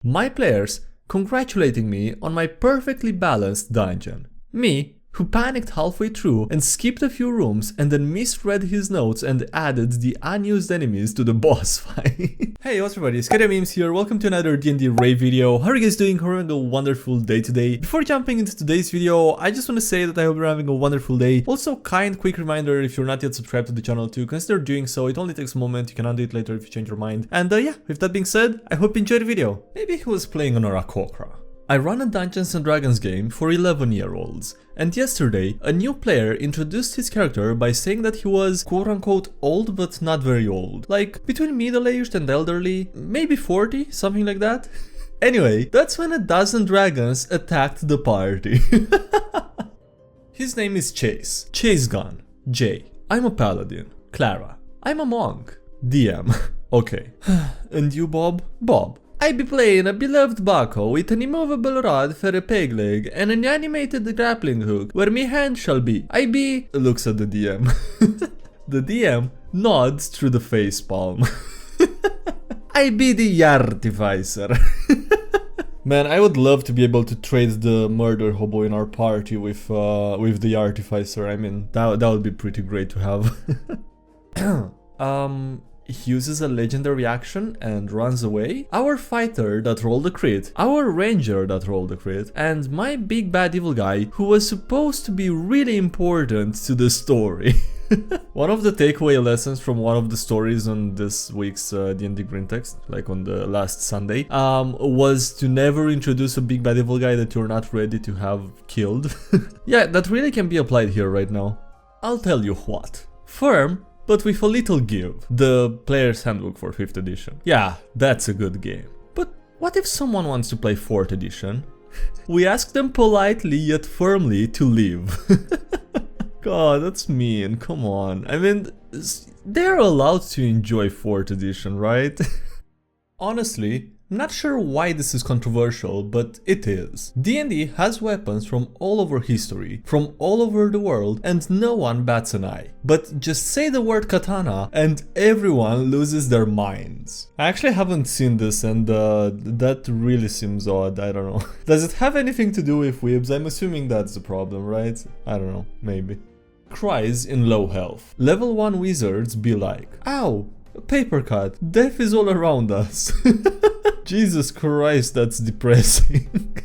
My players congratulating me on my perfectly balanced dungeon. Me, who panicked halfway through and skipped a few rooms and then misread his notes and added the unused enemies to the boss fight. Hey, what's up everybody, SkyDieRay here, welcome to another DnDRay video. How are you guys doing? Hope you're having a wonderful day today. Before jumping into today's video, I just want to say that I hope you're having a wonderful day. Also, quick reminder, if you're not yet subscribed to the channel, to consider doing so. It only takes a moment, you can undo it later if you change your mind. And yeah, with that being said, I hope you enjoyed the video. Maybe he was playing on a Rakokra. I run a Dungeons & Dragons game for 11-year-olds, and yesterday a new player introduced his character by saying that he was quote-unquote old but not very old, like between middle-aged and elderly, maybe 40, something like that. Anyway, that's when a dozen dragons attacked the party. His name is Chase. Chase Gun. Jay. I'm a paladin. Clara. I'm a monk. DM. Okay. And you, Bob? Bob. I be playing a beloved Baco with an immovable rod for a peg leg and an animated grappling hook where me hand shall be. I be... looks at the DM. The DM nods through the facepalm. I be the artificer. Man, I would love to be able to trade the murder hobo in our party with the artificer. I mean, that would be pretty great to have. He uses a legendary action and runs away. Our fighter that rolled a crit, our ranger that rolled a crit, and my big bad evil guy who was supposed to be really important to the story. One of the takeaway lessons from one of the stories on this week's D&D Green Text, like on the last Sunday, was to never introduce a big bad evil guy that you're not ready to have killed. Yeah, that really can be applied here right now. I'll tell you what. Firm, but with a little give. The Player's Handbook for 5th edition. Yeah, that's a good game. But what if someone wants to play 4th edition? We ask them politely yet firmly to leave. God, that's mean, come on. I mean, they're allowed to enjoy 4th edition, right? Honestly, I'm not sure why this is controversial, but it is. D&D has weapons from all over history, from all over the world, and no one bats an eye. But just say the word katana and everyone loses their minds. I actually haven't seen this and that really seems odd, I don't know. Does it have anything to do with weebs? I'm assuming that's the problem, right? I don't know, maybe. Cries in low health. Level 1 wizards be like, ow! Paper cut. Death is all around us. Jesus Christ, that's depressing.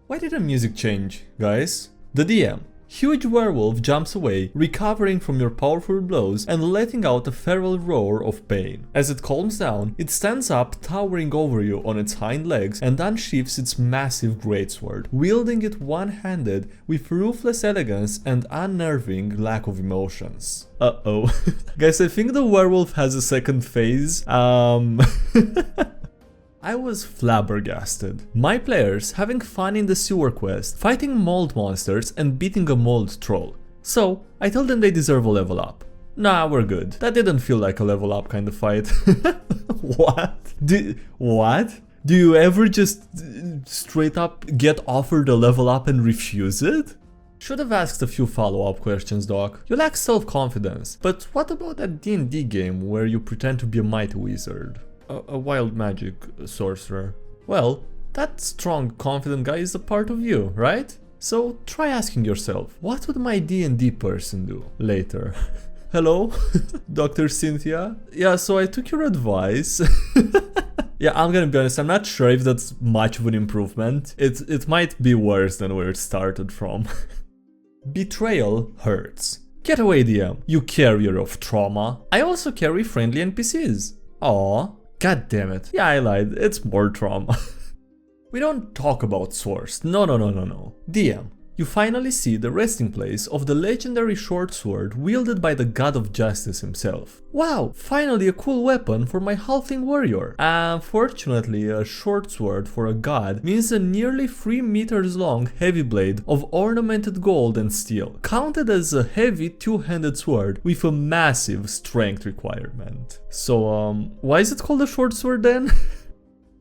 Why did the music change, guys? The DM. Huge werewolf jumps away, recovering from your powerful blows and letting out a feral roar of pain. As it calms down, it stands up, towering over you on its hind legs and unsheaths its massive greatsword, wielding it one-handed with ruthless elegance and unnerving lack of emotions. Uh-oh. Guys, I think the werewolf has a second phase. I was flabbergasted. My players having fun in the sewer quest, fighting mold monsters and beating a mold troll. So, I told them they deserve a level up. Nah, we're good. That didn't feel like a level up kind of fight. What? What? Do you ever just straight up get offered a level up and refuse it? Should have asked a few follow-up questions, Doc. You lack self-confidence. But what about that D&D game where you pretend to be a mighty wizard? A wild magic sorcerer. Well, that strong, confident guy is a part of you, right? So try asking yourself, what would my D&D person do later? Hello, Dr. Cynthia? Yeah, so I took your advice. Yeah, I'm gonna be honest, I'm not sure if that's much of an improvement. It might be worse than where it started from. Betrayal hurts. Get away, DM, you carrier of trauma. I also carry friendly NPCs. Aww. God damn it. Yeah, I lied. It's more trauma. We don't talk about source. No. DM, you finally see the resting place of the legendary short sword wielded by the god of justice himself. Wow, finally a cool weapon for my halfling warrior. Unfortunately, a short sword for a god means a nearly 3 meters long heavy blade of ornamented gold and steel, counted as a heavy two-handed sword with a massive strength requirement. So, why is it called a short sword then?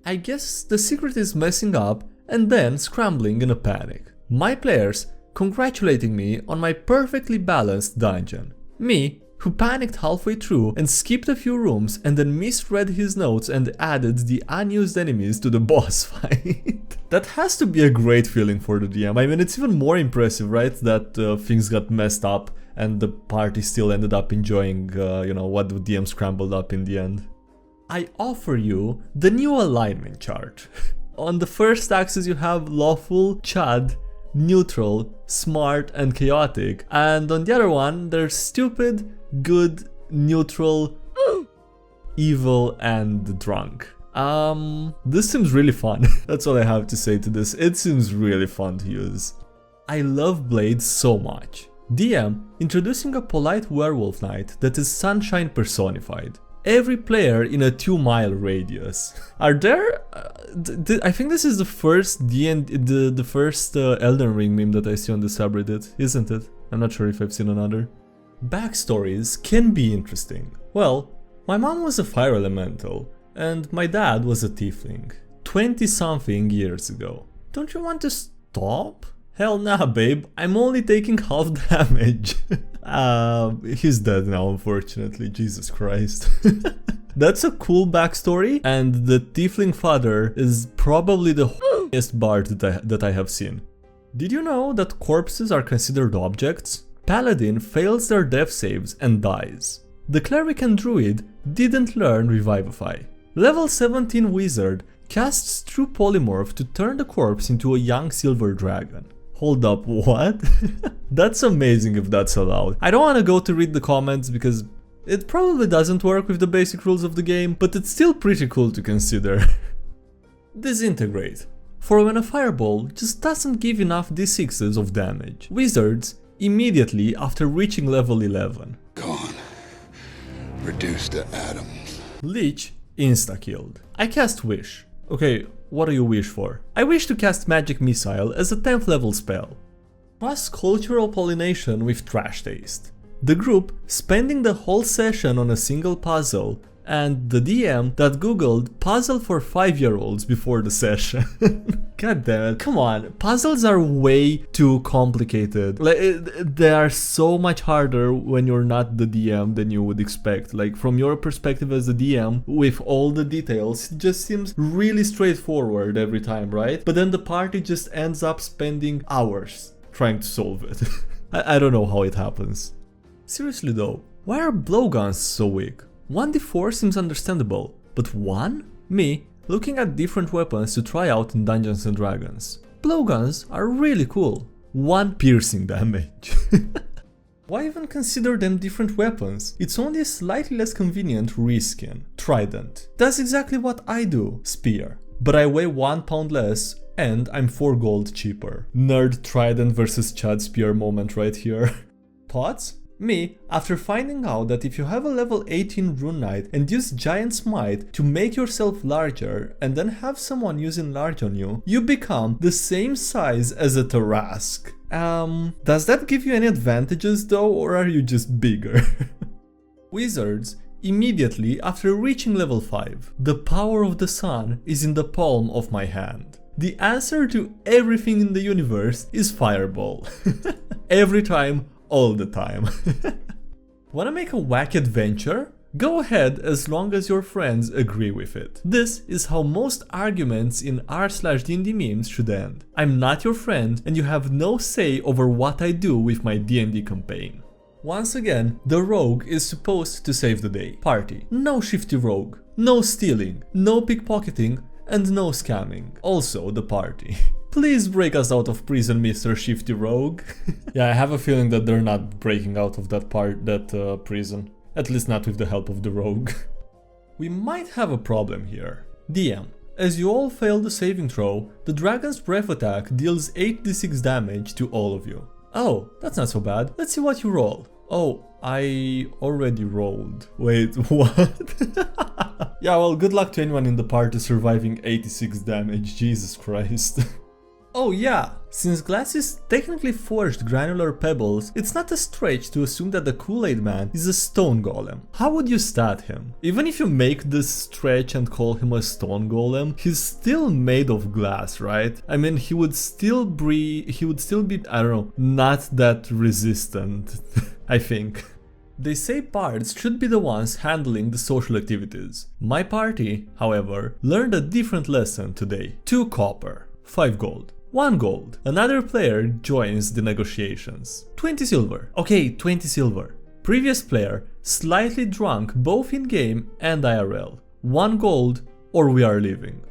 I guess the secret is messing up and then scrambling in a panic. My players congratulating me on my perfectly balanced dungeon. Me, who panicked halfway through and skipped a few rooms and then misread his notes and added the unused enemies to the boss fight. That has to be a great feeling for the DM. I mean, it's even more impressive, right, that things got messed up and the party still ended up enjoying, what the DM scrambled up in the end. I offer you the new alignment chart. On the first axis you have lawful, chad, neutral, smart, and chaotic, and on the other one there's stupid, good, neutral, evil, and drunk. This seems really fun. That's all I have to say to this. It seems really fun to use. I love Blade so much. DM introducing a polite werewolf knight that is sunshine personified. Every player in a 2-mile radius. Are there? I think this is the first the first Elden Ring meme that I see on the subreddit, isn't it? I'm not sure if I've seen another. Backstories can be interesting. Well, my mom was a fire elemental, and my dad was a tiefling. 20-something years ago. Don't you want to stop? Hell nah, babe, I'm only taking half damage. He's dead now, unfortunately, Jesus Christ. That's a cool backstory, and the tiefling father is probably the holiest bard that I have seen. Did you know that corpses are considered objects? Paladin fails their death saves and dies. The cleric and druid didn't learn Revivify. Level 17 wizard casts True Polymorph to turn the corpse into a young silver dragon. Hold up, what? That's amazing if that's allowed. I don't want to go to read the comments because it probably doesn't work with the basic rules of the game, but it's still pretty cool to consider. Disintegrate. For when a fireball just doesn't give enough d6s of damage. Wizards immediately after reaching level 11. Gone. Reduced to atoms. Lich insta-killed. I cast Wish. Okay, what do you wish for? I wish to cast Magic Missile as a 10th level spell. Cross-cultural pollination with trash taste. The group spending the whole session on a single puzzle, and the DM that googled puzzle for 5-year-olds before the session. God damn it, come on, puzzles are way too complicated. They are so much harder when you're not the DM than you would expect. Like, from your perspective as the DM, with all the details, it just seems really straightforward every time, right? But then the party just ends up spending hours trying to solve it. I don't know how it happens. Seriously though, why are blowguns so weak? 1d4 seems understandable, but 1? Me, looking at different weapons to try out in Dungeons and Dragons. Blowguns are really cool. 1 piercing damage. Why even consider them different weapons? It's only a slightly less convenient reskin. Trident. Does exactly what I do. Spear. But I weigh 1 pound less and I'm 4 gold cheaper. Nerd Trident versus Chad Spear moment right here. Thoughts? Me, after finding out that if you have a level 18 Rune Knight and use Giant Smite to make yourself larger and then have someone use Enlarge on you, you become the same size as a Tarask. Does that give you any advantages though, or are you just bigger? Wizards, immediately after reaching level 5. The power of the sun is in the palm of my hand. The answer to everything in the universe is Fireball. Every time, all the time. Wanna make a wacky adventure? Go ahead as long as your friends agree with it. This is how most arguments in r/DnDMemes should end. I'm not your friend and you have no say over what I do with my D&D campaign. Once again, the rogue is supposed to save the day. Party. No shifty rogue. No stealing. No pickpocketing. And no scamming. Also the party. Please break us out of prison, Mr. Shifty Rogue. Yeah, I have a feeling that they're not breaking out of that prison. At least not with the help of the rogue. We might have a problem here. DM. As you all fail the saving throw, the Dragon's Breath attack deals 8d6 damage to all of you. Oh, that's not so bad. Let's see what you roll. Oh, I already rolled. Wait, what? Yeah, well, good luck to anyone in the party surviving 86 damage, Jesus Christ. Oh yeah, since glass is technically forged granular pebbles, it's not a stretch to assume that the Kool-Aid Man is a stone golem. How would you stat him? Even if you make this stretch and call him a stone golem, he's still made of glass, right? I mean, he would still be, I don't know, not that resistant, I think. They say bards should be the ones handling the social activities. My party, however, learned a different lesson today. 2 copper, 5 gold. 1 gold. Another player joins the negotiations. 20 silver. Okay, 20 silver. Previous player, slightly drunk both in game and IRL. 1 gold or we are leaving.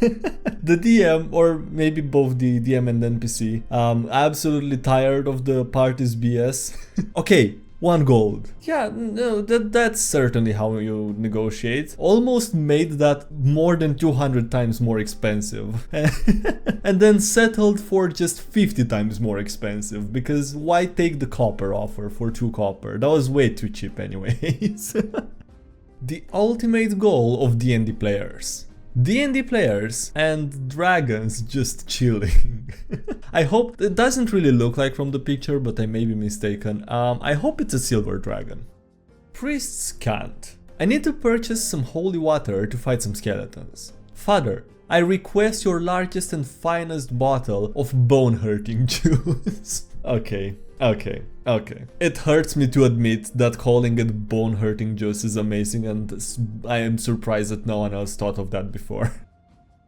The DM, or maybe both the DM and NPC, absolutely tired of the party's BS. Okay, 1 gold. Yeah, no, that's certainly how you negotiate. Almost made that more than 200 times more expensive. And then settled for just 50 times more expensive, because why take the copper offer for 2 copper? That was way too cheap anyways. The ultimate goal of D&D players. D&D players and dragons just chilling. I hope it doesn't really look like from the picture, but I may be mistaken. I hope it's a silver dragon. Priests can't. I need to purchase some holy water to fight some skeletons. Father, I request your largest and finest bottle of bone-hurting juice. Okay. It hurts me to admit that calling it bone-hurting juice is amazing, and I am surprised that no one else thought of that before.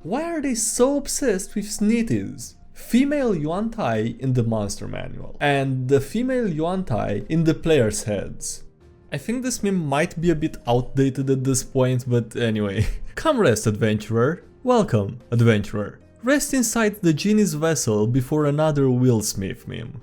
Why are they so obsessed with snitties? Female Yuan-Tai in the monster manual, and the female Yuan-Tai in the players' heads. I think this meme might be a bit outdated at this point, but anyway. Come rest, adventurer. Welcome, adventurer. Rest inside the genie's vessel before another Will Smith meme.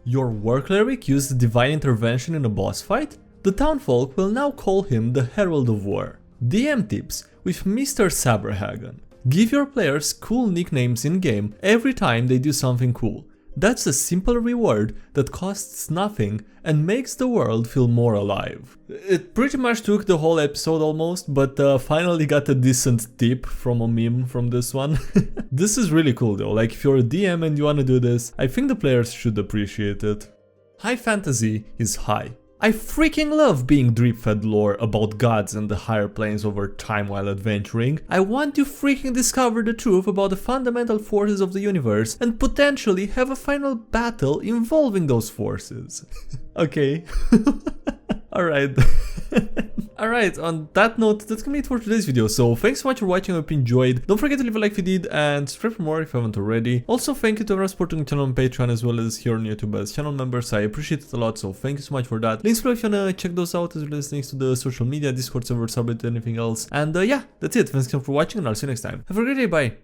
Your war cleric used divine intervention in a boss fight? The townfolk will now call him the Herald of War. DM tips with Mr. Saberhagen. Give your players cool nicknames in-game every time they do something cool. That's a simple reward that costs nothing and makes the world feel more alive. It pretty much took the whole episode almost, but finally got a decent tip from a meme from this one. This is really cool though, like if you're a DM and you wanna do this, I think the players should appreciate it. High fantasy is high. I freaking love being drip-fed lore about gods and the higher planes over time while adventuring. I want to freaking discover the truth about the fundamental forces of the universe and potentially have a final battle involving those forces. Okay. Alright. Alright, on that note, that's gonna be it for today's video, so thanks so much for watching, I hope you enjoyed. Don't forget to leave a like if you did, and subscribe for more if you haven't already. Also, thank you to everyone supporting the channel on Patreon as well as here on YouTube as channel members, I appreciate it a lot, so thank you so much for that. Links below if you wanna check those out, as well as links to the social media, Discord server, Subreddit, anything else. And yeah, that's it, thanks again for watching, and I'll see you next time. Have a great day, bye!